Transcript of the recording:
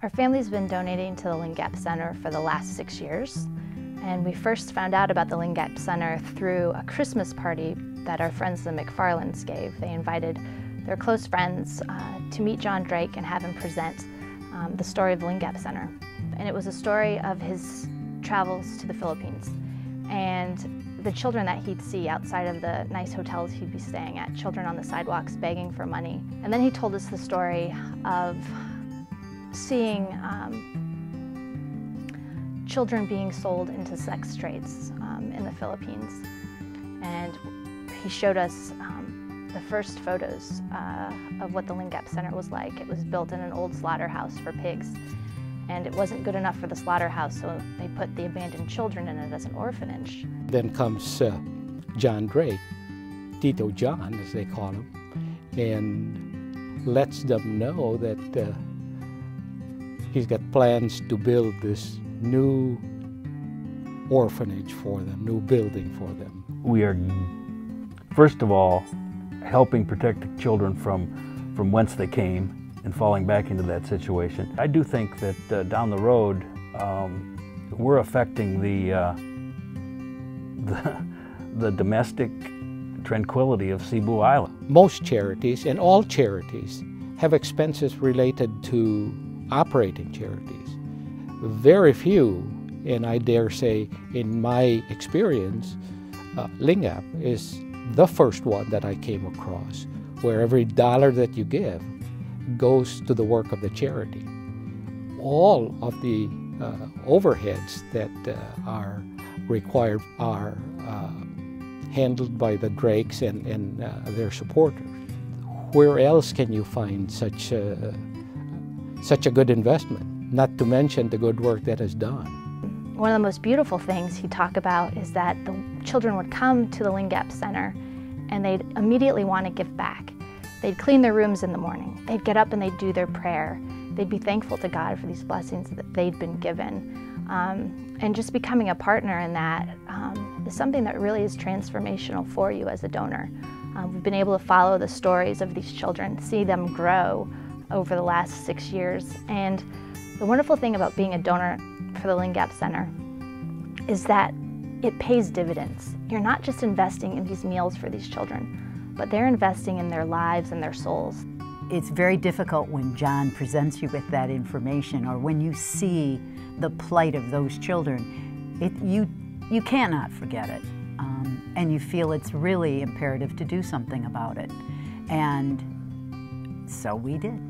Our family's been donating to the Lingap Center for the last 6 years, and we first found out about the Lingap Center through a Christmas party that our friends the McFarlands gave. They invited their close friends to meet John Drake and have him present the story of the Lingap Center. And it was a story of his travels to the Philippines and the children that he'd see outside of the nice hotels he'd be staying at, children on the sidewalks begging for money. And then he told us the story of seeing children being sold into sex trades in the Philippines. And he showed us the first photos of what the Lingap Center was like. It was built in an old slaughterhouse for pigs, and it wasn't good enough for the slaughterhouse, so they put the abandoned children in it as an orphanage. Then comes John Drake, Tito John as they call him, and lets them know that he's got plans to build this new orphanage for them, new building for them. We are, first of all, helping protect the children from whence they came and falling back into that situation. I do think that down the road, we're affecting the domestic tranquility of Cebu Island. Most charities, and all charities, have expenses related to operating charities. Very few, and I dare say in my experience, Lingap is the first one that I came across, where every dollar that you give goes to the work of the charity. All of the overheads that are required are handled by the Drakes and their supporters. Where else can you find such a good investment? Not to mention the good work that is done. One of the most beautiful things he'd talk about is that the children would come to the Lingap Center and they'd immediately want to give back. They'd clean their rooms in the morning. They'd get up and they'd do their prayer. They'd be thankful to God for these blessings that they'd been given. And just becoming a partner in that is something that really is transformational for you as a donor. We've been able to follow the stories of these children, see them grow over the last 6 years. And the wonderful thing about being a donor for the Lingap Center is that it pays dividends. You're not just investing in these meals for these children, but they're investing in their lives and their souls. It's very difficult when John presents you with that information, or when you see the plight of those children. You cannot forget it, and you feel it's really imperative to do something about it. And so we did.